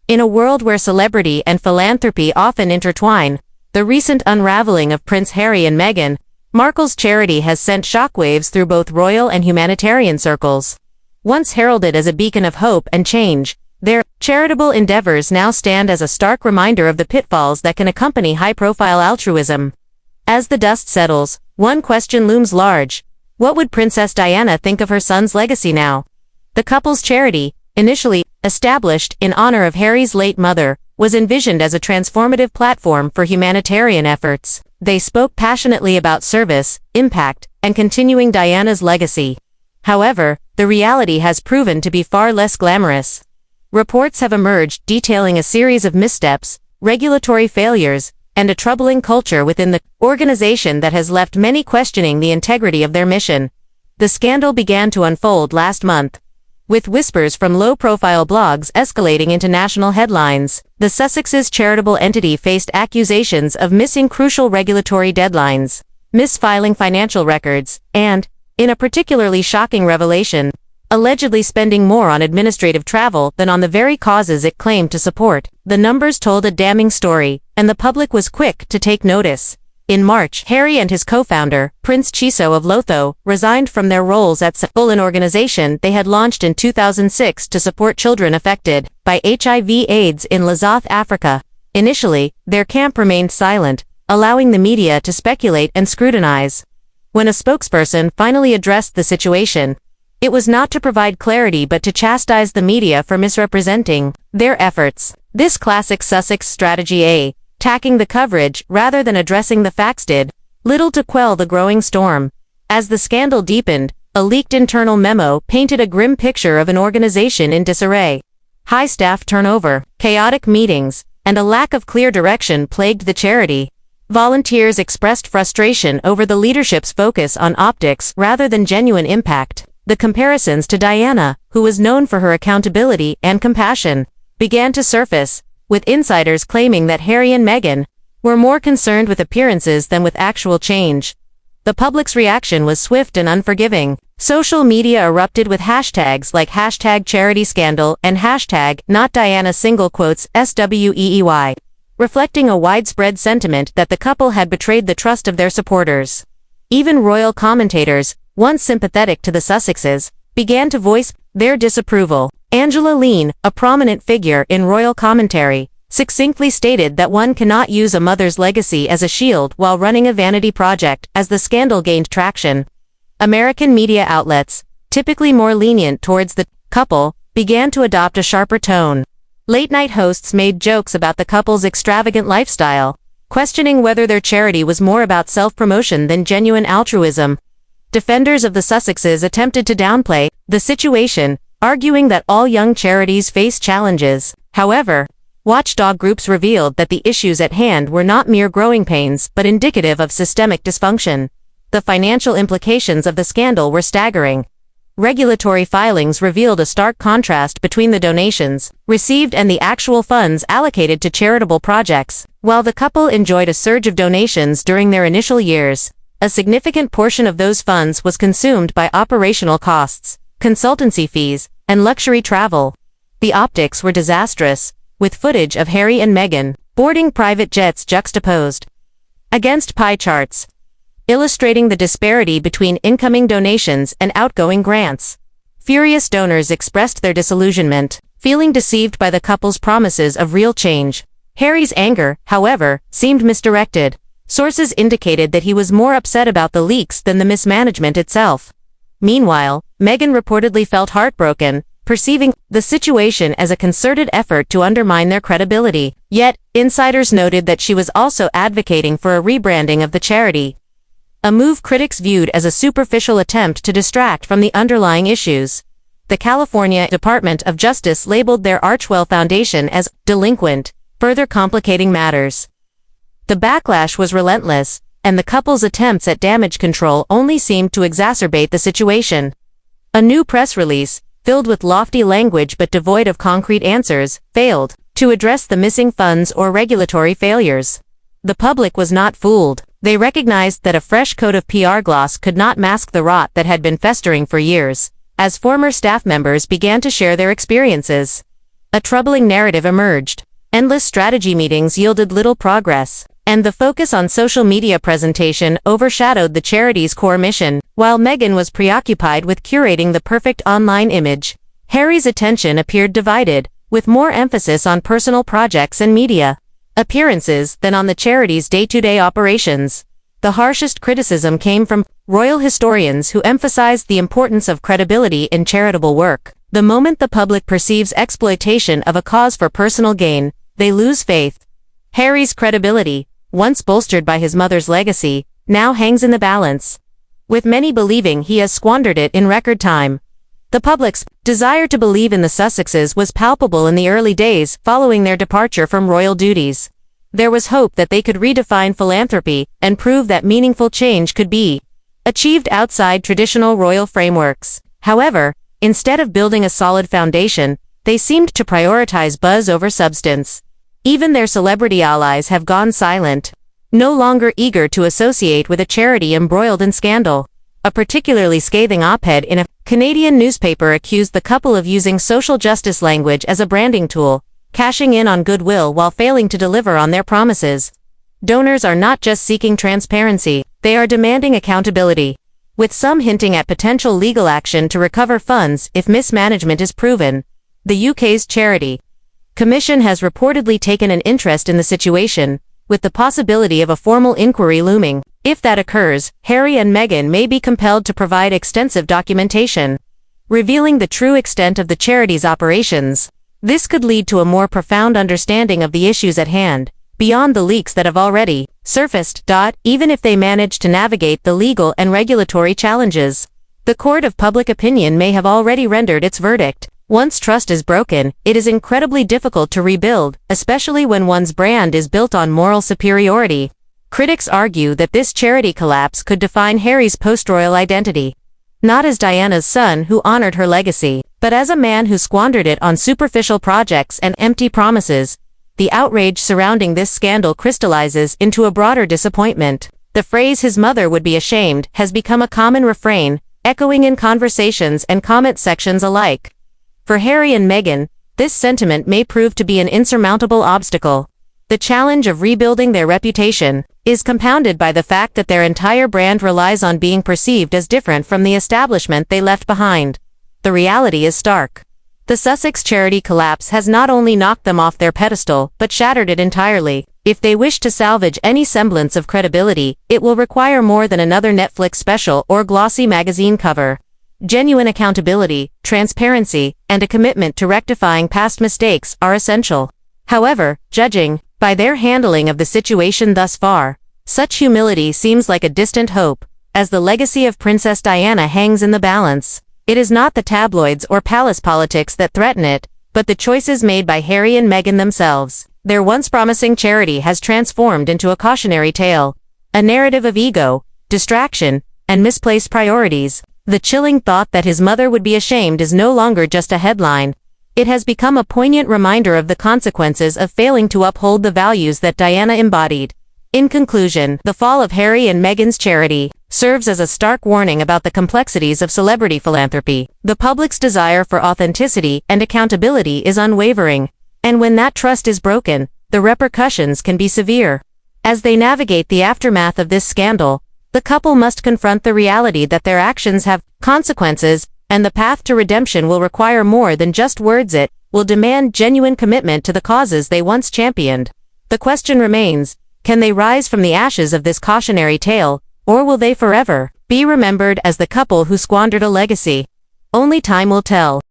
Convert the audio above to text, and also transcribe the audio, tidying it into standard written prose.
In a world where celebrity and philanthropy often intertwine, the recent unraveling of Prince Harry and Meghan Markle's charity has sent shockwaves through both royal and humanitarian circles. Once heralded as a beacon of hope and change, their charitable endeavors now stand as a stark reminder of the pitfalls that can accompany high-profile altruism. As the dust settles, one question looms large. What would Princess Diana think of her son's legacy now? The couple's charity, initially established in honor of Harry's late mother, was envisioned as a transformative platform for humanitarian efforts. They spoke passionately about service, impact, and continuing Diana's legacy. However, the reality has proven to be far less glamorous. Reports have emerged detailing a series of missteps, regulatory failures, and a troubling culture within the organization that has left many questioning the integrity of their mission. The scandal began to unfold last month, with whispers from low-profile blogs escalating into national headlines. The Sussex's charitable entity faced accusations of missing crucial regulatory deadlines, misfiling financial records, and, in a particularly shocking revelation, allegedly spending more on administrative travel than on the very causes it claimed to support. The numbers told a damning story, and the public was quick to take notice. In March, Harry and his co-founder, Prince Chiso of Lotho, resigned from their roles at Seoul, an organization they had launched in 2006 to support children affected by HIV/AIDS in Lesotho, Africa. Initially, their camp remained silent, allowing the media to speculate and scrutinize. When a spokesperson finally addressed the situation, it was not to provide clarity but to chastise the media for misrepresenting their efforts. This classic Sussex strategy, attacking the coverage rather than addressing the facts, did little to quell the growing storm. As the scandal deepened, a leaked internal memo painted a grim picture of an organization in disarray. High staff turnover, chaotic meetings, and a lack of clear direction plagued the charity. Volunteers expressed frustration over the leadership's focus on optics rather than genuine impact. The comparisons to Diana, who was known for her accountability and compassion, began to surface, with insiders claiming that Harry and Meghan were more concerned with appearances than with actual change. The public's reaction was swift and unforgiving. Social media erupted with hashtags like #CharityScandal and #NotDiana_SWEEY, reflecting a widespread sentiment that the couple had betrayed the trust of their supporters. Even royal commentators, once sympathetic to the Sussexes, began to voice their disapproval. Angela Lean, a prominent figure in royal commentary, succinctly stated that one cannot use a mother's legacy as a shield while running a vanity project. As the scandal gained traction, American media outlets, typically more lenient towards the couple, began to adopt a sharper tone. Late-night hosts made jokes about the couple's extravagant lifestyle, questioning whether their charity was more about self-promotion than genuine altruism. Defenders of the Sussexes attempted to downplay the situation, arguing that all young charities face challenges. However, watchdog groups revealed that the issues at hand were not mere growing pains but indicative of systemic dysfunction. The financial implications of the scandal were staggering. Regulatory filings revealed a stark contrast between the donations received and the actual funds allocated to charitable projects. While the couple enjoyed a surge of donations during their initial years, a significant portion of those funds was consumed by operational costs, consultancy fees, and luxury travel. The optics were disastrous, with footage of Harry and Meghan boarding private jets juxtaposed against pie charts, illustrating the disparity between incoming donations and outgoing grants. Furious donors expressed their disillusionment, feeling deceived by the couple's promises of real change. Harry's anger, however, seemed misdirected. Sources indicated that he was more upset about the leaks than the mismanagement itself. Meanwhile, Meghan reportedly felt heartbroken, perceiving the situation as a concerted effort to undermine their credibility. Yet, insiders noted that she was also advocating for a rebranding of the charity, a move critics viewed as a superficial attempt to distract from the underlying issues. The California Department of Justice labeled their Archwell Foundation as delinquent, further complicating matters. The backlash was relentless, and the couple's attempts at damage control only seemed to exacerbate the situation. A new press release, filled with lofty language but devoid of concrete answers, failed to address the missing funds or regulatory failures. The public was not fooled. They recognized that a fresh coat of PR gloss could not mask the rot that had been festering for years, as former staff members began to share their experiences. a troubling narrative emerged. Endless strategy meetings yielded little progress, and the focus on social media presentation overshadowed the charity's core mission. While Meghan was preoccupied with curating the perfect online image, Harry's attention appeared divided, with more emphasis on personal projects and media appearances than on the charity's day-to-day operations. The harshest criticism came from royal historians who emphasized the importance of credibility in charitable work. The moment the public perceives exploitation of a cause for personal gain, they lose faith. Harry's credibility, once bolstered by his mother's legacy, now hangs in the balance, with many believing he has squandered it in record time. The public's desire to believe in the Sussexes was palpable in the early days following their departure from royal duties. There was hope that they could redefine philanthropy and prove that meaningful change could be achieved outside traditional royal frameworks. However, instead of building a solid foundation, they seemed to prioritize buzz over substance. Even their celebrity allies have gone silent, no longer eager to associate with a charity embroiled in scandal. A particularly scathing op-ed in a Canadian newspaper accused the couple of using social justice language as a branding tool, cashing in on goodwill while failing to deliver on their promises. Donors are not just seeking transparency, they are demanding accountability, with some hinting at potential legal action to recover funds if mismanagement is proven. The UK's Charity Commission has reportedly taken an interest in the situation, with the possibility of a formal inquiry looming. If that occurs, Harry and Meghan may be compelled to provide extensive documentation, revealing the true extent of the charity's operations. This could lead to a more profound understanding of the issues at hand, beyond the leaks that have already surfaced. Even if they manage to navigate the legal and regulatory challenges, the court of public opinion may have already rendered its verdict. Once trust is broken, it is incredibly difficult to rebuild, especially when one's brand is built on moral superiority. Critics argue that this charity collapse could define Harry's post-royal identity, not as Diana's son who honored her legacy, but as a man who squandered it on superficial projects and empty promises. The outrage surrounding this scandal crystallizes into a broader disappointment. The phrase "his mother would be ashamed" has become a common refrain, echoing in conversations and comment sections alike. For Harry and Meghan, this sentiment may prove to be an insurmountable obstacle. The challenge of rebuilding their reputation is compounded by the fact that their entire brand relies on being perceived as different from the establishment they left behind. The reality is stark. The Sussex charity collapse has not only knocked them off their pedestal, but shattered it entirely. If they wish to salvage any semblance of credibility, it will require more than another Netflix special or glossy magazine cover. Genuine accountability, transparency, and a commitment to rectifying past mistakes are essential. However, judging by their handling of the situation thus far, such humility seems like a distant hope. As the legacy of Princess Diana hangs in the balance, it is not the tabloids or palace politics that threaten it, but the choices made by Harry and Meghan themselves. Their once promising charity has transformed into a cautionary tale, a narrative of ego, distraction, and misplaced priorities. The chilling thought that his mother would be ashamed is no longer just a headline. It has become a poignant reminder of the consequences of failing to uphold the values that Diana embodied. In conclusion, the fall of Harry and Meghan's charity serves as a stark warning about the complexities of celebrity philanthropy. The public's desire for authenticity and accountability is unwavering, and when that trust is broken, the repercussions can be severe. As they navigate the aftermath of this scandal, the couple must confront the reality that their actions have consequences, and the path to redemption will require more than just words. It will demand genuine commitment to the causes they once championed. The question remains, can they rise from the ashes of this cautionary tale, or will they forever be remembered as the couple who squandered a legacy? Only time will tell.